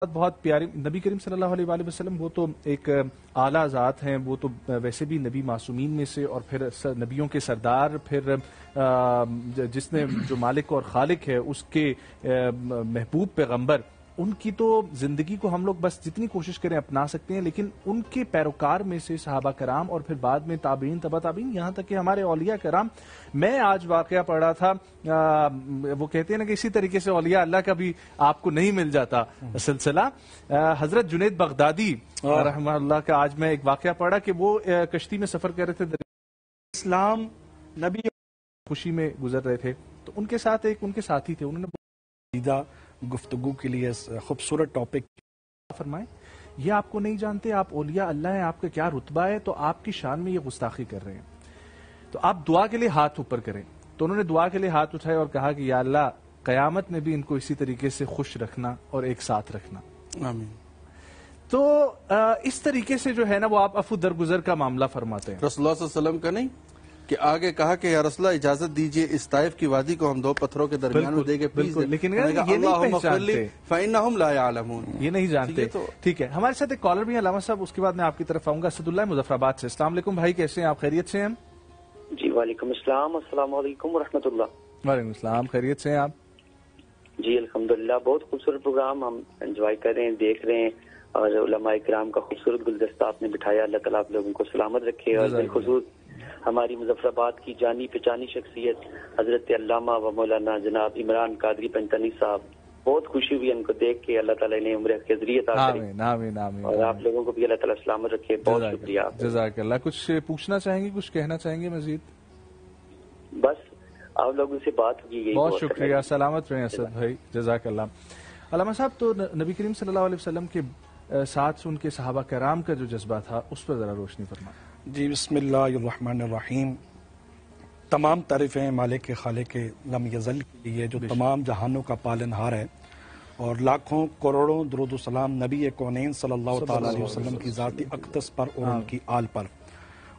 بہت پیاری نبی کریم صلی اللہ علیہ وآلہ وسلم، وہ تو ایک اعلیٰ ذات ہیں، وہ تو ویسے بھی نبی معصومین میں سے، اور پھر نبیوں کے سردار، پھر جس نے جو مالک اور خالق ہے اس کے محبوب پیغمبر، ان کی تو زندگی کو ہم لوگ بس جتنی کوشش کریں اپنا سکتے ہیں، لیکن ان کے پیروکار میں سے صحابہ کرام اور پھر بعد میں تابعین، تبع تابعین، یہاں تک کہ ہمارے اولیاء کرام. میں آج واقعہ پڑھ رہا تھا، وہ کہتے ہیں نا کہ اسی طریقے سے اولیاء اللہ کا بھی آپ کو نہیں مل جاتا سلسلہ. حضرت جنید بغدادی رحمہ اللہ کا آج میں ایک واقعہ پڑھا کہ وہ کشتی میں سفر کر رہے تھے، اسلام نبی خوشی میں گزر رہے تھے، تو ان کے ساتھ ایک ان کے ساتھی تھے، انہوں نے گفتگو کے لیے خوبصورت ٹاپک فرمائے، یہ آپ کو نہیں جانتے آپ اولیاء اللہ ہیں، آپ کا کیا رتبہ ہے، تو آپ کی شان میں یہ گستاخی کر رہے ہیں، تو آپ دعا کے لیے ہاتھ اوپر کریں. تو انہوں نے دعا کے لیے ہاتھ اٹھائے اور کہا کہ یا اللہ قیامت میں بھی ان کو اسی طریقے سے خوش رکھنا اور ایک ساتھ رکھنا. آمین. تو اس طریقے سے جو ہے نا وہ آپ عفو درگزر کا معاملہ فرماتے ہیں. رسول اللہ صلی اللہ علیہ وسلم کا نہیں کہ آگے کہا کہ یا رسول اللہ اجازت دیجئے اس طائف کی وادی کو ہم دو پتھروں کے درمیان میں دے کے پیس دیں، لیکن یہ نہیں پہچانتے، فإنہم لا یعلمون، یہ نہیں جانتے. ٹھیک ہے، ہمارے ساتھ ایک کالر بھی ہیں علامہ صاحب، اس کے بعد میں آپ کی طرف آؤں گا. اسد اللہ مظفر آباد سے. السلام علیکم بھائی، کیسے ہیں آپ؟ خیریت سے ہیں؟ جی وعلیکم السلام، السلام علیکم ورحمۃ اللہ. وعلیکم السلام، خیریت سے ہیں آپ؟ جی الحمدللہ، بہت خوبصورت پروگرام ہم انجوائے کر رہے ہیں، دیکھ رہے ہیں، اور علماء کرام کا خوبصورت گلدستہ آپ نے بٹھایا. اللہ تعالیٰ آپ لوگوں کو سلامت رکھے، اور بالخصوص ہماری مظفر آباد کی جانی پہچانی شخصیت حضرت علامہ و مولانا جناب عمران قادری پنجتنی صاحب، بہت خوشی ہوئی ان کو دیکھ کے. اللہ تعالیٰ نے عمر خضری عطا کرے، آمین آمین آمین، اور آپ لوگوں کو بھی اللہ تعالیٰ سلامت رکھے. بہت شکریہ، جزاک اللہ. کچھ پوچھنا چاہیں گے، کچھ کہنا چاہیں گے مزید؟ بس آپ لوگوں سے بات کی گئی. بہت شکریہ، سلامت رہیں اسد بھائی، جزاک اللہ. علامہ صاحب، تو نبی کریم صلی اللہ علیہ وسلم کے ساتھ ان کے صحابہ کرام کا جو جذبہ تھا اس پر ذرا روشنی فرمائیں. جی بسم اللہ الرحمن الرحیم. تمام تعریفیں مالک خالق لم یزل کے لیے جو تمام جہانوں کا پالنہار ہے، اور لاکھوں کروڑوں درود و سلام نبی کونین صلی اللہ تعالی علیہ وسلم کی ذاتی اقدس پر اور ان کی آل پر.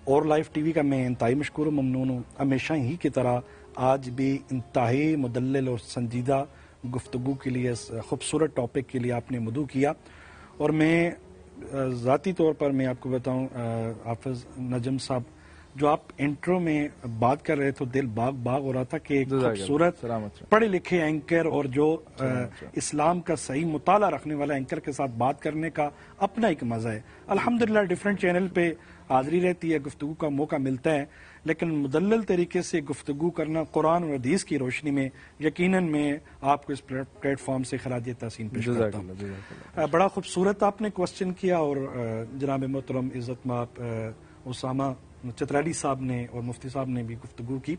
اور لائف ٹی وی کا میں انتہائی مشکور و ممنون ہوں. ہمیشہ ہی کی طرح آج بھی انتہائی مدلل اور سنجیدہ گفتگو کے لیے، خوبصورت ٹاپک کے لیے آپ نے مدعو کیا. اور میں ذاتی طور پر میں آپ کو بتاؤں حافظ نجم صاحب، جو آپ انٹرو میں بات کر رہے تھے دل باغ باغ ہو رہا تھا کہ ایک خوبصورت پڑھے لکھے اینکر اور جو اسلام کا صحیح مطالعہ رکھنے والا اینکر کے ساتھ بات کرنے کا اپنا ایک مزہ ہے. الحمدللہ ڈیفرنٹ چینل پہ حاضری رہتی ہے، گفتگو کا موقع ملتا ہے، لیکن مدلل طریقے سے گفتگو کرنا قرآن اور حدیث کی روشنی میں یقیناً میں آپ کو اس پلیٹ فارم سے خراج تحسین پیش کرتا ہوں. بڑا خوبصورت آپ نے کوسچن کیا، اور جناب محترم عزت مآب اسامہ چترالی صاحب نے اور مفتی صاحب نے بھی گفتگو کی.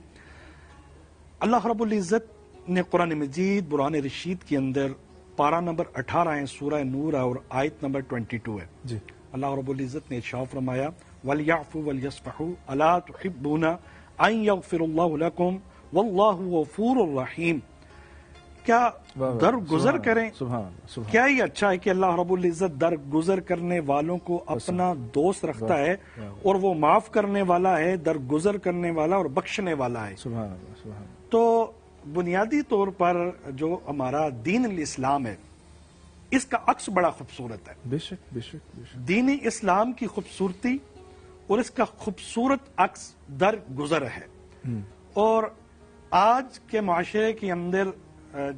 اللہ رب العزت نے قرآن مجید برہان رشید کے اندر پارہ نمبر 18 ہے، سورہ نور اور آیت نمبر 22 ہے. جی اللہ رب العزت نے ارشاد فرمایا وَلْيَعْفُوا وَلْيَصْفَحُوا أَلَا تُحِبُّونَ أَن يَغْفِرَ اللَّهُ لَكُمْ وَاللَّهُ غَفُورٌ رَحِيمٌ. کیا درگزر کریں؟ کیا ہی اچھا ہے کہ اللہ رب العزت درگزر کرنے والوں کو اپنا دوست رکھتا ہے، اور وہ معاف کرنے والا ہے، درگزر کرنے والا اور بخشنے والا ہے. تو بنیادی طور پر جو ہمارا دین الاسلام ہے، اس کا عکس بڑا خوبصورت ہے. بے شک بے شک بے شک. دین اسلام کی خوبصورتی اور اس کا خوبصورت عکس درگزر ہے. اور آج کے معاشرے کے اندر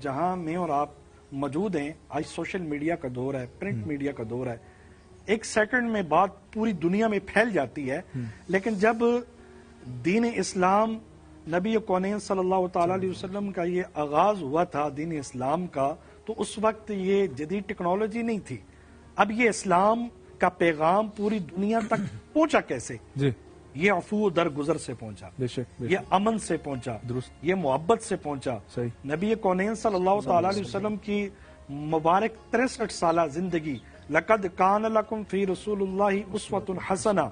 جہاں میں اور آپ موجود ہیں، آج سوشل میڈیا کا دور ہے، پرنٹ میڈیا کا دور ہے، ایک سیکنڈ میں بات پوری دنیا میں پھیل جاتی ہے. لیکن جب دین اسلام نبی کونین صلی اللہ تعالی علیہ وسلم کا یہ آغاز ہوا تھا دین اسلام کا، تو اس وقت یہ جدید ٹیکنالوجی نہیں تھی. اب یہ اسلام کا پیغام پوری دنیا تک پہنچا کیسے؟ یہ عفو درگزر سے پہنچا، یہ امن سے پہنچا، یہ محبت سے پہنچا. نبی کونین صلی اللہ تعالی علیہ وسلم کی مبارک 63 سالہ زندگی، لقد کان لکم فی رسول اللہ اسوۃ حسنہ،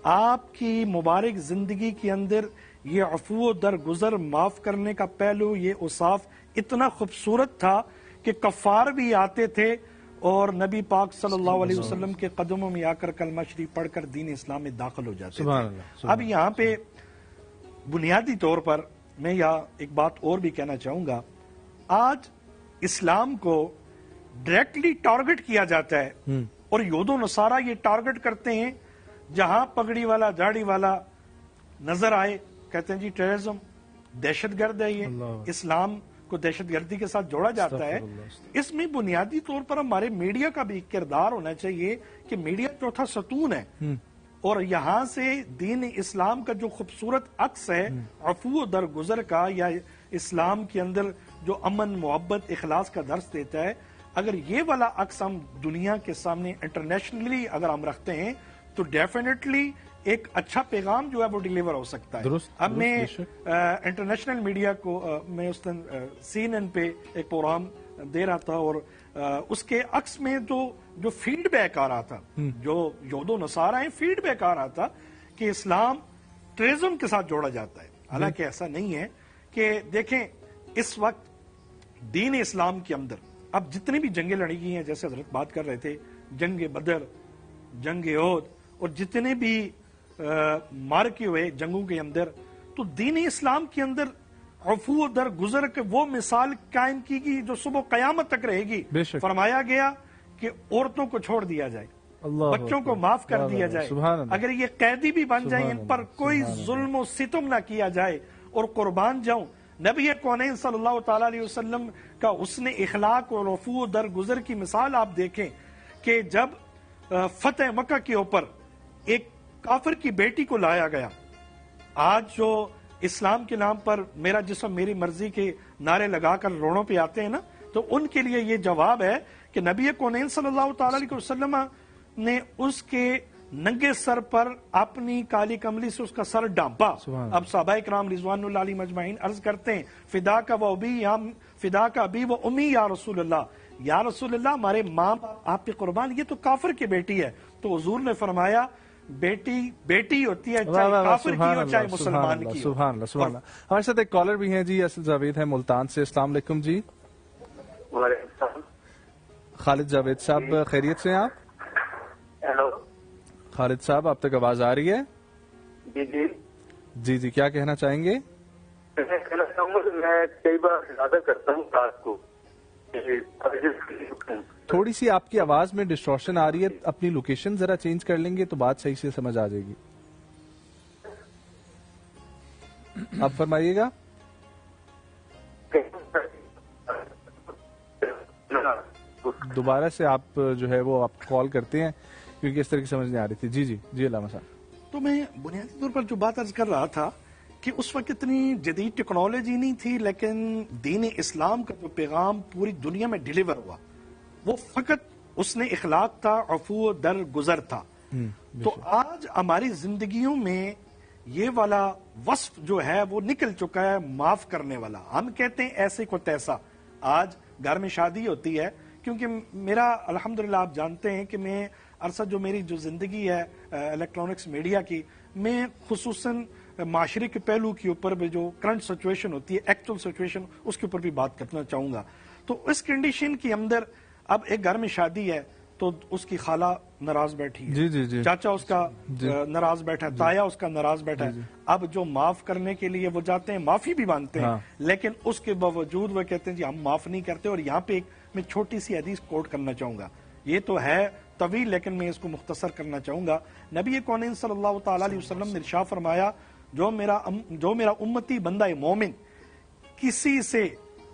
آپ کی مبارک زندگی کے اندر یہ عفو درگزر معاف کرنے کا پہلو، یہ اوصاف اتنا خوبصورت تھا کہ کفار بھی آتے تھے اور نبی پاک صلی اللہ علیہ وسلم کے قدموں میں آ کر کلمہ شریف پڑھ کر دین اسلام میں داخل ہو جاتے تھے. اب یہاں پہ بنیادی طور پر میں یہاں ایک بات اور بھی کہنا چاہوں گا. آج اسلام کو ڈائریکٹلی ٹارگٹ کیا جاتا ہے، اور یہود و نصارہ یہ ٹارگٹ کرتے ہیں جہاں پگڑی والا داڑھی والا نظر آئے کہتے ہیں جی ٹیررزم، دہشت گرد ہے، یہ اسلام کو دہشت گردی کے ساتھ جوڑا جاتا ہے۔ اس میں بنیادی طور پر ہمارے میڈیا کا بھی کردار ہونا چاہیے کہ میڈیا چوتھا ستون ہے، اور یہاں سے دین اسلام کا جو خوبصورت عکس ہے عفو و درگزر کا، یا اسلام کے اندر جو امن محبت اخلاص کا درس دیتا ہے، اگر یہ والا عکس ہم دنیا کے سامنے انٹرنیشنلی اگر ہم رکھتے ہیں تو ڈیفینیٹلی ایک اچھا پیغام جو ہے وہ ڈیلیور ہو سکتا ہے۔ اب میں انٹرنیشنل میڈیا کو میں اس دن CNN پہ ایک پروگرام دے رہا تھا، اور اس کے عکس میں جو فیڈ بیک آ رہا تھا، جو یہود و نصارہ ہیں، فیڈ بیک آ رہا تھا کہ اسلام ٹیررزم کے ساتھ جوڑا جاتا ہے، حالانکہ ایسا نہیں ہے۔ کہ دیکھیں اس وقت دین اسلام کے اندر اب جتنی بھی جنگیں لڑی گئی ہیں، جیسے حضرت بات کر رہے تھے، جنگ بدر، جنگ احد، اور جتنے بھی مارکے ہوئے جنگوں کے اندر، تو دین اسلام کے اندر عفو و درگزر کے وہ مثال قائم کی گئی جو صبح قیامت تک رہے گی۔ فرمایا گیا کہ عورتوں کو چھوڑ دیا جائے، بچوں کو معاف کر دیا جائے، اگر یہ قیدی بھی بن جائیں، ان پر کوئی ظلم و ستم نہ کیا جائے، اور قربان جاؤں۔ نبی کونین صلی اللہ تعالی علیہ وسلم کا حسن اخلاق اور عفو و درگزر کی مثال آپ دیکھیں کہ جب فتح مکہ کے اوپر ایک کافر کی بیٹی کو لایا گیا، آج جو اسلام کے نام پر میرا جسم میری مرضی کے نعرے لگا کر روڑوں پہ آتے ہیں نا، تو ان کے لیے یہ جواب ہے کہ نبی کونین صلی اللہ تعالی علیہ وسلم نے اس کے ننگے سر پر اپنی کالی کملی سے اس کا سر ڈانپا۔ اب صحابہ کرام رضوان اللہ علیہ مجمعین عرض کرتے ہیں فدا کا و ابی یا فدا کا ابی و امی یا رسول اللہ، یا رسول اللہ ہمارے ماں آپ پہ قربان، یہ تو کافر کی بیٹی ہے۔ تو حضور نے فرمایا بیٹی بیٹی ہوتی ہے، چاہے کافر کی ہو چاہے مسلمان کی ہو۔ سبحان اللہ سبحان اللہ۔ ہمارے ساتھ ایک کالر بھی ہیں جی، اسد جاوید ہیں ملتان سے۔ السلام علیکم جی۔ وعلیکم السلام۔ خالد جاوید صاحب خیریت سے ہیں آپ؟ ہیلو خالد صاحب آپ تک آواز آ رہی ہے؟ جی جی جی جی، کیا کہنا چاہیں گے؟ میں کہنا چاہوں گا کہ میں کئی بار ارادہ کرتا ہوں رات کو، تھوڑی سی آپ کی آواز میں ڈسٹورشن آ رہی ہے، اپنی لوکیشن ذرا چینج کر لیں گے تو بات صحیح سے سمجھ آ جائے گی۔ آپ فرمائیے گا۔ دوبارہ سے آپ جو ہے وہ آپ کال کرتے ہیں کیونکہ اس طرح کی سمجھ نہیں آ رہی تھی۔ جی جی جی علامہ صاحب۔ تو میں بنیادی طور پر جو بات عرض کر رہا تھا کہ اس وقت اتنی جدید ٹیکنالوجی نہیں تھی، لیکن دین اسلام کا جو پیغام پوری دنیا میں ڈیلیور ہوا وہ فقط اس نے اخلاق تھا، عفو درگزر تھا۔ تو آج ہماری زندگیوں میں یہ والا وصف جو ہے وہ نکل چکا ہے، معاف کرنے والا۔ ہم کہتے ہیں ایسے کو تیسا۔ آج گھر میں شادی ہوتی ہے، کیونکہ میرا الحمدللہ آپ جانتے ہیں کہ میں عرصہ جو میری جو زندگی ہے الیکٹرانکس میڈیا کی، میں خصوصاً معاشرے کے پہلو کے اوپر بھی جو کرنٹ سچویشن ہوتی ہے، ایکچوئل سچویشن، اس کے اوپر بھی بات کرنا چاہوں گا۔ تو اس کنڈیشن کے اندر اب ایک گھر میں شادی ہے تو اس کی خالہ ناراض بیٹھی ہے، جی جی جی، چاچا اس کا ناراض بیٹھا ہے، تایا اس کا ناراض بیٹھا ہے۔ اب جو معاف کرنے کے لیے وہ جاتے ہیں، معافی بھی مانگتے ہیں، لیکن اس کے باوجود وہ کہتے ہیں جی ہم معاف نہیں کرتے۔ اور یہاں پہ ایک میں چھوٹی سی حدیث کوٹ کرنا چاہوں گا، یہ تو ہے طویل لیکن میں اس کو مختصر کرنا چاہوں گا۔ نبی کونین صلی اللہ تعالی علیہ وسلم نے ارشاد فرمایا جو میرا امتی بندہ مومن کسی سے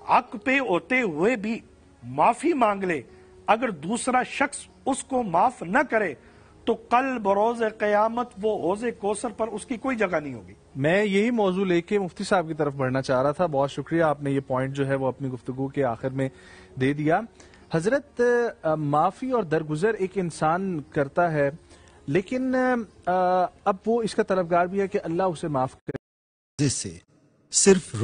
حق پہ ہوتے ہوئے بھی معافی مانگ لے، اگر دوسرا شخص اس کو معاف نہ کرے تو کل بروز قیامت وہ حوض کوثر پر اس کی کوئی جگہ نہیں ہوگی۔ میں یہی موضوع لے کے مفتی صاحب کی طرف بڑھنا چاہ رہا تھا، بہت شکریہ آپ نے یہ پوائنٹ جو ہے وہ اپنی گفتگو کے آخر میں دے دیا۔ حضرت معافی اور درگزر ایک انسان کرتا ہے، لیکن اب وہ اس کا طلبگار بھی ہے کہ اللہ اسے معاف کرے، جس سے صرف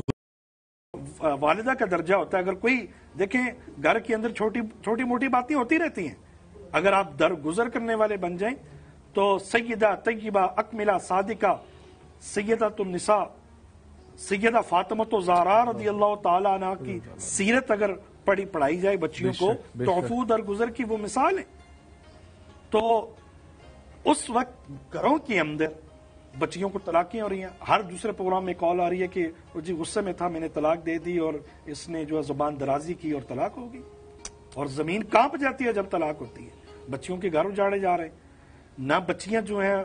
والدہ کا درجہ ہوتا ہے۔ اگر کوئی دیکھیں گھر کے اندر چھوٹی موٹی باتیں ہوتی رہتی ہیں، اگر آپ درگزر کرنے والے بن جائیں تو سیدہ طیبہ اکملہ صادقہ سیدۃ النساء سیدہ فاطمہ زہرا رضی اللہ تعالی عنہ کی سیرت اگر پڑھائی جائے بچیوں کو تو عفو درگزر کی وہ مثال ہے۔ تو اس وقت گھروں کے اندر بچیوں کو طلاقیں ہو رہی ہیں، ہر دوسرے پروگرام میں کال آ رہی ہے کہ جی غصے میں تھا میں نے طلاق دے دی اور اس نے جو زبان درازی کی اور طلاق ہو گئی۔ اور زمین کانپ جاتی ہے جب طلاق ہوتی ہے. بچیوں کے گھر اجاڑے جا رہے ہیں, نہ بچیاں جو ہیں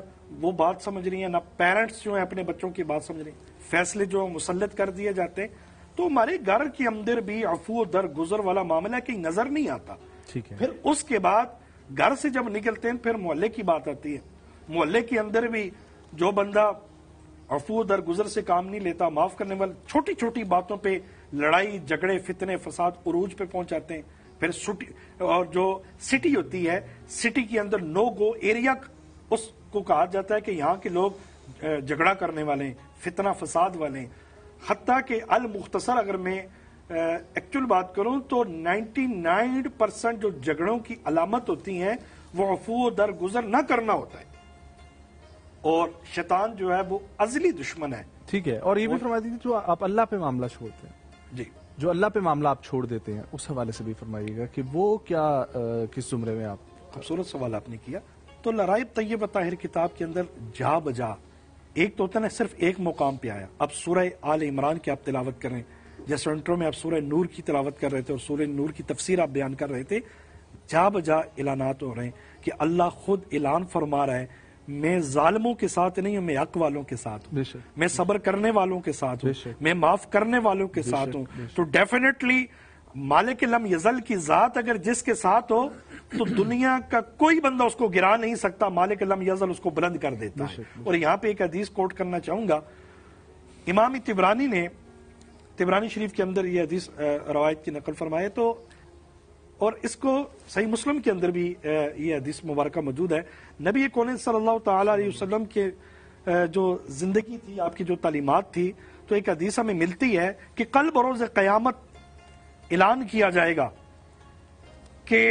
وہ بات سمجھ رہی ہیں, نہ پیرنٹس جو ہیں اپنے بچوں کی بات سمجھ رہے ہیں, فیصلے جو مسلط کر دیے جاتے ہیں. تو ہمارے گھر کے اندر بھی عفو در گزر والا معاملہ کہیں نظر نہیں آتا. پھر اس کے بعد گھر سے جب نکلتے ہیں پھر محلے کی بات آتی ہے. محلے کے اندر بھی جو بندہ عفو در گزر سے کام نہیں لیتا, معاف کرنے والے, چھوٹی چھوٹی باتوں پہ لڑائی جھگڑے فتنے فساد عروج پہ پہنچ جاتے ہیں. پھر اور جو سٹی ہوتی ہے, سٹی کے اندر نو گو ایریا اس کو کہا جاتا ہے کہ یہاں کے لوگ جھگڑا کرنے والے ہیں, فتنہ فساد والے ہیں. حتیٰ کہ المختصر اگر میں ایکچول بات کروں تو 99% جو جھگڑوں کی علامت ہوتی ہیں وہ عفو در گزر نہ کرنا ہوتا ہے, اور شیطان جو ہے وہ ازلی دشمن ہے. ٹھیک ہے, اور یہ بھی فرما دیجیے جو آپ اللہ پہ معاملہ چھوڑتے ہیں, جی, جو اللہ پہ معاملہ آپ چھوڑ دیتے ہیں, اس حوالے سے بھی فرمائیے گا کہ وہ کیا کس زمرے میں آپ. خوبصورت سوال آپ نے کیا. تو لرائب طیبہ طاہر کتاب کے اندر جا بجا ایک تو ہوتا ہے صرف ایک مقام پہ آیا. اب سورہ آل عمران کی آپ تلاوت کر رہے ہیں, جیسے انٹرو میں آپ سورہ نور کی تلاوت کر رہے تھے اور سورہ نور کی تفسیر آپ بیان کر رہے تھے. جا بجا اعلانات ہو رہے ہیں کہ اللہ خود اعلان فرما رہا ہے میں ظالموں کے ساتھ نہیں ہوں, میں حق والوں کے ساتھ ہوں, میں صبر کرنے والوں کے ساتھ ہوں, میں معاف کرنے والوں کے ساتھ ہوں. تو ڈیفینیٹلی مالک لم یزل کی ذات اگر جس کے ساتھ ہو تو دنیا کا کوئی بندہ اس کو گرا نہیں سکتا, مالک لم یزل اس کو بلند کر دیتا ہے. اور یہاں پہ ایک حدیث کوٹ کرنا چاہوں گا, امام طبرانی نے طبرانی شریف کے اندر یہ حدیث روایت کی نقل فرمائے, تو اور اس کو صحیح مسلم کے اندر بھی یہ حدیث مبارکہ موجود ہے. نبی کون صلی اللہ تعالی علیہ وسلم کے جو زندگی تھی, آپ کی جو تعلیمات تھی, تو ایک حدیث ہمیں ملتی ہے کہ کل بروز قیامت اعلان کیا جائے گا کہ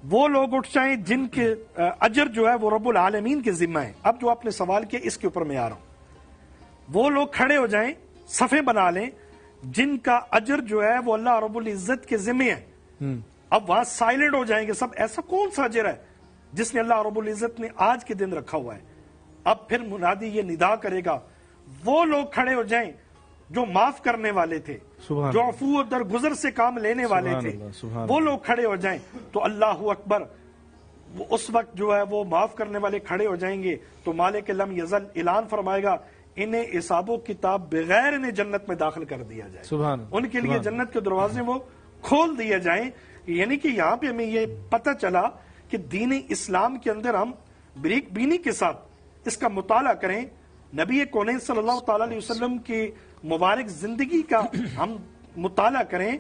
وہ لوگ اٹھ جائیں جن کے اجر جو ہے وہ رب العالمین کے ذمہ ہے. اب جو آپ نے سوال کیا اس کے اوپر میں آ رہا ہوں. وہ لوگ کھڑے ہو جائیں, صفیں بنا لیں, جن کا اجر جو ہے وہ اللہ رب العزت کے ذمہ ہے. اب وہاں سائلنٹ ہو جائیں گے سب, ایسا کون سا اجر ہے جس نے اللہ رب العزت نے آج کے دن رکھا ہوا ہے. اب پھر منادی یہ ندا کرے گا, وہ لوگ کھڑے ہو جائیں جو معاف کرنے والے تھے, جو عفو در گزر سے کام لینے والے تھے, وہ لوگ کھڑے ہو جائیں. تو اللہ اکبر, اس وقت جو ہے وہ معاف کرنے والے کھڑے ہو جائیں گے تو مالک لم یزل اعلان فرمائے گا انہیں حساب و کتاب بغیر انہیں جنت میں داخل کر دیا جائے. ان کے لیے جنت کے دروازے وہ کھول دیے جائیں. یعنی کہ یہاں پہ ہمیں یہ پتہ چلا کہ دین اسلام کے اندر ہم بریک بینی کے ساتھ اس کا مطالعہ کریں, نبی کون صلی اللہ تعالی علیہ وسلم کی مبارک زندگی کا ہم مطالعہ کریں,